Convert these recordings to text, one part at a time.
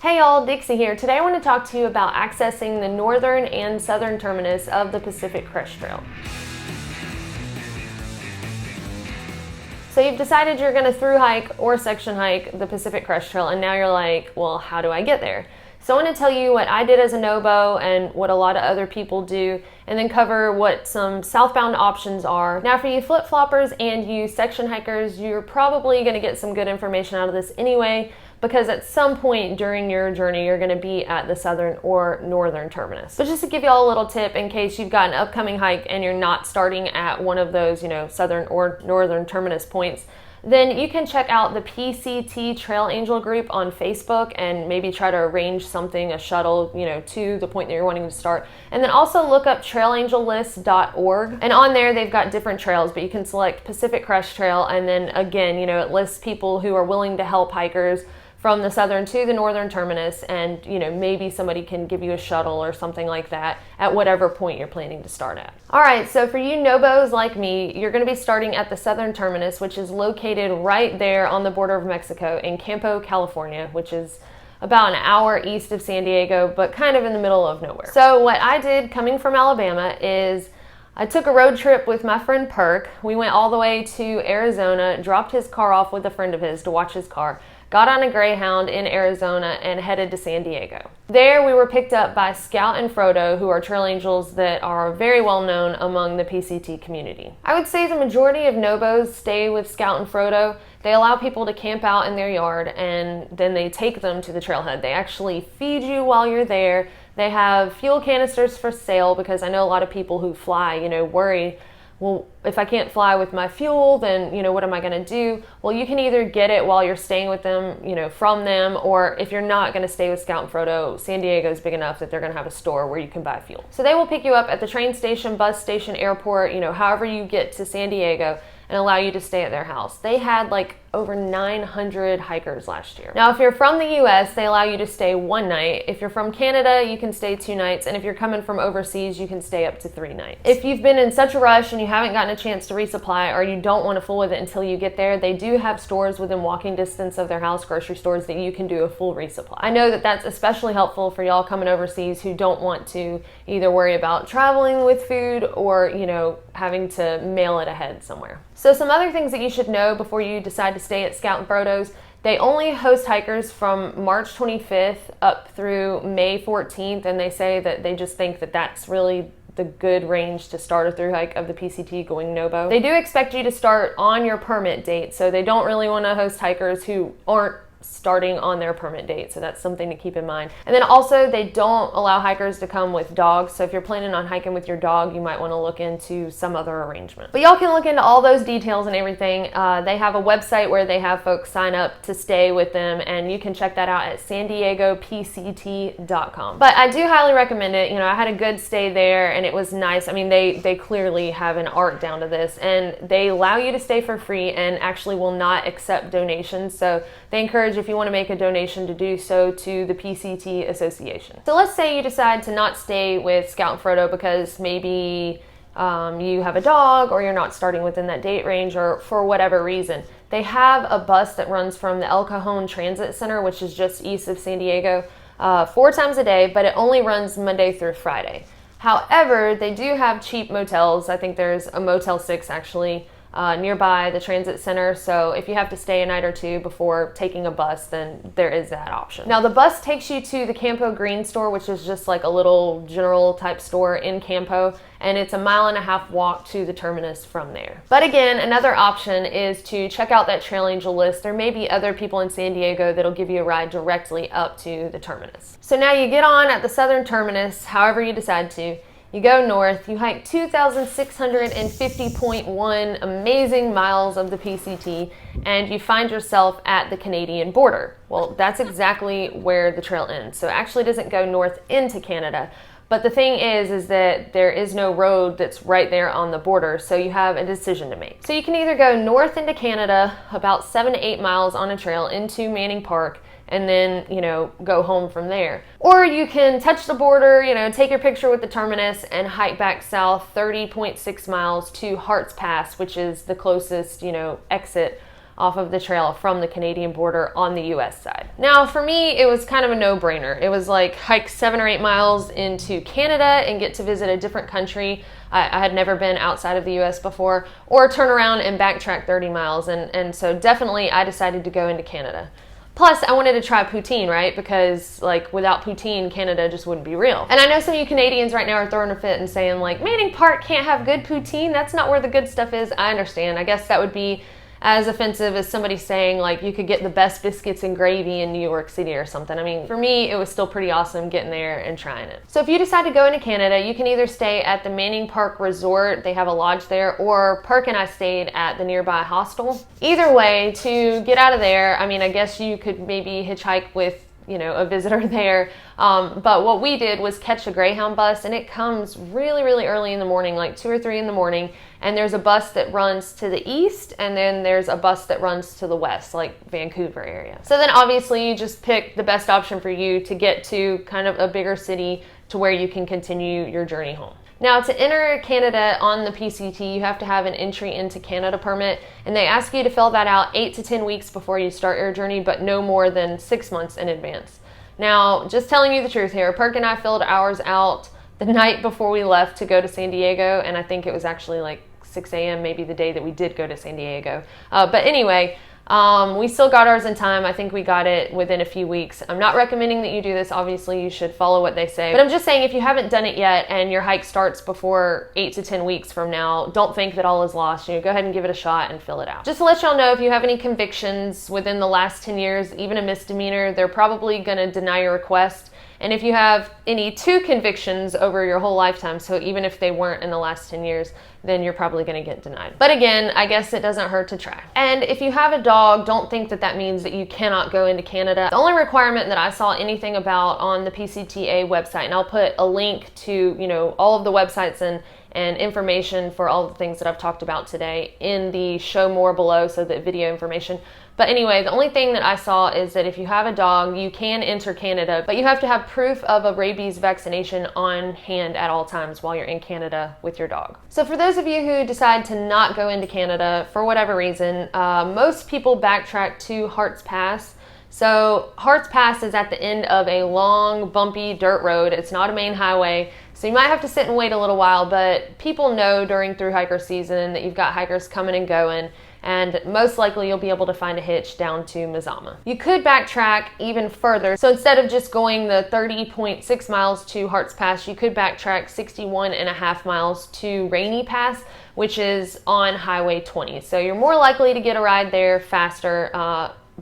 Hey y'all, Dixie here. Today I want to talk to you about accessing the northern and southern terminus of the Pacific Crest Trail. So you've decided you're going to through hike or section hike the Pacific Crest Trail, and now you're like, well, how do I get there? So I want to tell you what I did as a no-bow and what a lot of other people do, and then cover what some southbound options are. Now for you flip-floppers and you section hikers, you're probably going to get some good information out of this anyway, because at some point during your journey, you're going to be at the southern or northern terminus. But just to give you all a little tip in case you've got an upcoming hike and you're not starting at one of those, southern or northern terminus points, then you can check out the PCT Trail Angel group on Facebook and maybe try to arrange something, a shuttle, to the point that you're wanting to start. And then also look up trailangellist.org. And on there, they've got different trails, but you can select Pacific Crest Trail. And then again, it lists people who are willing to help hikers from the southern to the northern terminus, and maybe somebody can give you a shuttle or something like that at whatever point you're planning to start at. All right, so for you no-bows like me, you're going to be starting at the southern terminus, which is located right there on the border of Mexico in Campo, California, which is about an hour east of San Diego, but kind of in the middle of nowhere. So what I did coming from Alabama is I took a road trip with my friend Perk. We went all the way to Arizona, dropped his car off with a friend of his to watch his car, got on a Greyhound in Arizona, and headed to San Diego. There we were picked up by Scout and Frodo, who are trail angels that are very well known among the PCT community. I would say the majority of no-bows stay with Scout and Frodo. They allow people to camp out in their yard, and then they take them to the trailhead. They actually feed you while you're there. They have fuel canisters for sale, because I know a lot of people who fly, worry, well, if I can't fly with my fuel, then, what am I going to do? Well, you can either get it while you're staying with them, from them, or if you're not going to stay with Scout and Frodo, San Diego is big enough that they're going to have a store where you can buy fuel. So they will pick you up at the train station, bus station, airport, however you get to San Diego, and allow you to stay at their house. They had over 900 hikers last year. Now, if you're from the US, they allow you to stay one night. If you're from Canada, you can stay 2 nights. And if you're coming from overseas, you can stay up to 3 nights. If you've been in such a rush and you haven't gotten a chance to resupply, or you don't want to fool with it until you get there, they do have stores within walking distance of their house, grocery stores, that you can do a full resupply. I know that that's especially helpful for y'all coming overseas who don't want to either worry about traveling with food or, having to mail it ahead somewhere. So some other things that you should know before you decide to stay at Scout and Frodo's: they only host hikers from March 25th up through May 14th, and they say that they just think that that's really the good range to start a through hike of the PCT going no-bow. They do expect you to start on your permit date, so they don't really want to host hikers who aren't starting on their permit date, so that's something to keep in mind. And then also, they don't allow hikers to come with dogs, so if you're planning on hiking with your dog, you might want to look into some other arrangement. But y'all can look into all those details and everything. They have a website where they have folks sign up to stay with them, and you can check that out at sandiegopct.com. But I do highly recommend it. I had a good stay there, and it was nice. I mean, they clearly have an art down to this, and they allow you to stay for free and actually will not accept donations, so they encourage, if you want to make a donation, to do so to the PCT Association. So let's say you decide to not stay with Scout and Frodo because maybe you have a dog, or you're not starting within that date range, or for whatever reason. They have a bus that runs from the El Cajon Transit Center, which is just east of San Diego, 4 times a day, but it only runs Monday through Friday. However, they do have cheap motels. I think there's a Motel 6 actually nearby the transit center, so if you have to stay a night or 2 before taking a bus, then there is that option. Now the bus takes you to the Campo Green store, which is just like a little general type store in Campo, and it's a 1.5 mile walk to the terminus from there. But again, another option is to check out that Trail Angel list. There may be other people in San Diego that'll give you a ride directly up to the terminus. So now you get on at the southern terminus, however you decide to. You go north, you hike 2,650.1 amazing miles of the PCT, and you find yourself at the Canadian border. Well, that's exactly where the trail ends. So it actually doesn't go north into Canada. But the thing is that there is no road that's right there on the border, so you have a decision to make. So you can either go north into Canada, about 7 to 8 miles on a trail into Manning Park, and then, go home from there. Or you can touch the border, take your picture with the terminus and hike back south 30.6 miles to Hart's Pass, which is the closest, exit off of the trail from the Canadian border on the US side. Now, for me, it was kind of a no-brainer. It was like hike 7 or 8 miles into Canada and get to visit a different country. I had never been outside of the US before, or turn around and backtrack 30 miles. And so definitely I decided to go into Canada. Plus, I wanted to try poutine, right? Because, like, without poutine, Canada just wouldn't be real. And I know some of you Canadians right now are throwing a fit and saying, like, Manning Park can't have good poutine. That's not where the good stuff is. I understand. I guess that would be as offensive as somebody saying, like, you could get the best biscuits and gravy in New York City or something. I mean, for me, it was still pretty awesome getting there and trying it. So if you decide to go into Canada, you can either stay at the Manning Park Resort, they have a lodge there, or Perk and I stayed at the nearby hostel. Either way, to get out of there, I mean, I guess you could maybe hitchhike with, you know, a visitor there. But what we did was catch a Greyhound bus, and it comes really, really early in the morning, like 2 or 3 in the morning. And there's a bus that runs to the east, and then there's a bus that runs to the west, like Vancouver area. So then obviously you just pick the best option for you to get to kind of a bigger city to where you can continue your journey home. Now, to enter Canada on the PCT, you have to have an entry into Canada permit, and they ask you to fill that out 8 to 10 weeks before you start your journey, but no more than 6 months in advance. Now, just telling you the truth here, Perk and I filled ours out the night before we left to go to San Diego, and I think it was actually like 6 a.m. maybe the day that we did go to San Diego. But anyway, we still got ours in time. I think we got it within a few weeks. I'm not recommending that you do this. Obviously, you should follow what they say. But I'm just saying, if you haven't done it yet and your hike starts before 8 to 10 weeks from now, don't think that all is lost. You know, go ahead and give it a shot and fill it out. Just to let y'all know, if you have any convictions within the last 10 years, even a misdemeanor, they're probably going to deny your request. And if you have any 2 convictions over your whole lifetime, so even if they weren't in the last 10 years, then you're probably going to get denied. But again, I guess it doesn't hurt to try. And if you have a dog, don't think that that means that you cannot go into Canada. The only requirement that I saw anything about on the PCTA website, and I'll put a link to, you know, all of the websites and information for all the things that I've talked about today in the show more below, so the video information. But anyway, the only thing that I saw is that if you have a dog, you can enter Canada, but you have to have proof of a rabies vaccination on hand at all times while you're in Canada with your dog. So for those of you who decide to not go into Canada for whatever reason, most people backtrack to Hart's Pass. So Hart's Pass is at the end of a long, bumpy dirt road. It's not a main highway, so you might have to sit and wait a little while, but people know during thru-hiker season that you've got hikers coming and going, and most likely you'll be able to find a hitch down to Mazama. You could backtrack even further. So instead of just going the 30.6 miles to Hart's Pass, you could backtrack 61.5 miles to Rainey Pass, which is on Highway 20. So you're more likely to get a ride there faster,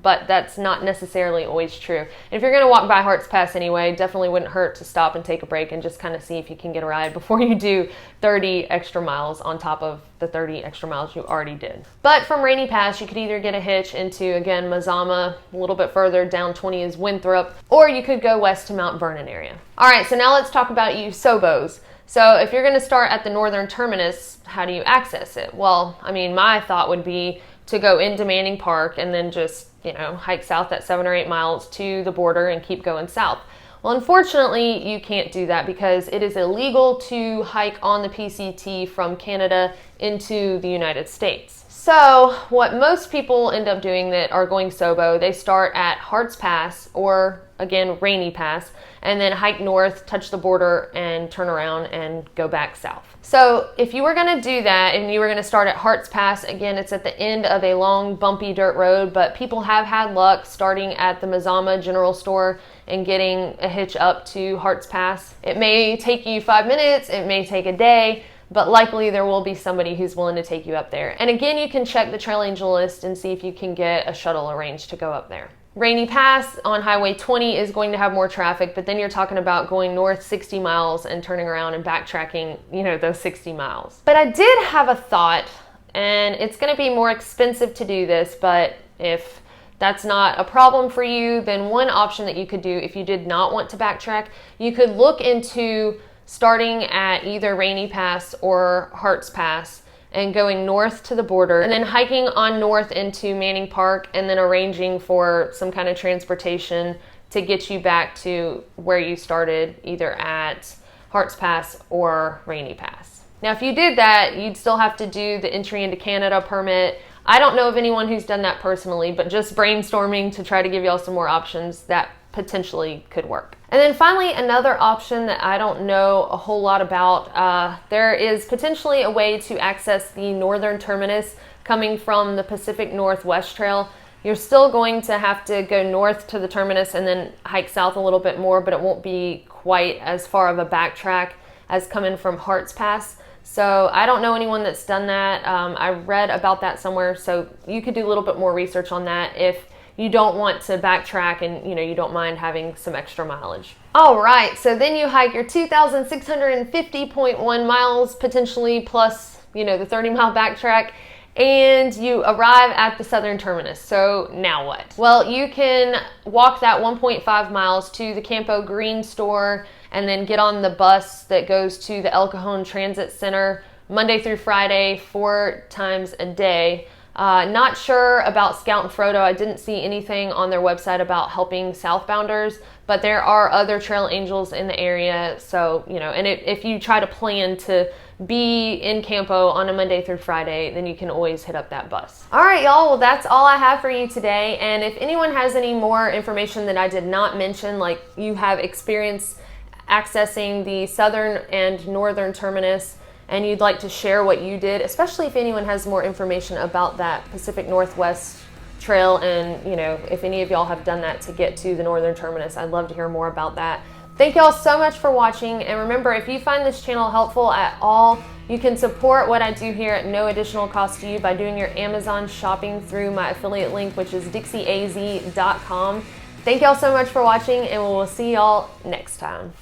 but that's not necessarily always true. And if you're going to walk by Hart's Pass anyway, definitely wouldn't hurt to stop and take a break and just kind of see if you can get a ride before you do 30 extra miles on top of the 30 extra miles you already did. But from Rainey Pass, you could either get a hitch into, again, Mazama, a little bit further down 20 is Winthrop, or you could go west to Mount Vernon area. All right, so now let's talk about you Sobos. So if you're going to start at the Northern Terminus, how do you access it? Well, I mean, my thought would be to go into Manning Park and then just, you know, hike south at 7 or 8 miles to the border and keep going south. Well, unfortunately, you can't do that because it is illegal to hike on the PCT from Canada into the United States. So what most people end up doing that are going Sobo, they start at Hart's Pass, or again, Rainey Pass, and then hike north, touch the border, and turn around and go back south. So if you were going to do that and you were going to start at Hart's Pass, again, it's at the end of a long, bumpy dirt road, but people have had luck starting at the Mazama General Store and getting a hitch up to Hart's Pass. It may take you 5 minutes, it may take a day, but likely there will be somebody who's willing to take you up there. And again, you can check the Trail Angel list and see if you can get a shuttle arranged to go up there. Rainey Pass on Highway 20 is going to have more traffic, but then you're talking about going north 60 miles and turning around and backtracking, you know, those 60 miles. But I did have a thought, and it's going to be more expensive to do this, but if that's not a problem for you, then one option that you could do if you did not want to backtrack, you could look into starting at either Rainey Pass or Hart's Pass and going north to the border and then hiking on north into Manning Park and then arranging for some kind of transportation to get you back to where you started, either at Hart's Pass or Rainey Pass. Now, if you did that, you'd still have to do the entry into Canada permit. I don't know of anyone who's done that personally, but just brainstorming to try to give y'all some more options that potentially could work. And then finally, another option that I don't know a whole lot about, there is potentially a way to access the Northern Terminus coming from the Pacific Northwest Trail. You're still going to have to go north to the terminus and then hike south a little bit more, but it won't be quite as far of a backtrack as coming from Hart's Pass. So I don't know anyone that's done that. I read about that somewhere, so you could do a little bit more research on that if you don't want to backtrack and you don't mind having some extra mileage. All right, so then you hike your 2,650.1 miles potentially plus the 30-mile backtrack, and you arrive at the Southern Terminus. So now what? Well, you can walk that 1.5 miles to the Campo Green store and then get on the bus that goes to the El Cajon Transit Center Monday through Friday, 4 times a day. Not sure about Scout and Frodo. I didn't see anything on their website about helping southbounders, but there are other trail angels in the area. So, and if you try to plan to be in Campo on a Monday through Friday, then you can always hit up that bus. All right, y'all. Well, that's all I have for you today. And if anyone has any more information that I did not mention, like you have experience accessing the Southern and Northern Terminus, and you'd like to share what you did, especially if anyone has more information about that Pacific Northwest Trail, and if any of y'all have done that to get to the Northern Terminus, I'd love to hear more about that. Thank y'all so much for watching, and remember, if you find this channel helpful at all, you can support what I do here at no additional cost to you by doing your Amazon shopping through my affiliate link, which is dixieaz.com. Thank y'all so much for watching, and we'll see y'all next time.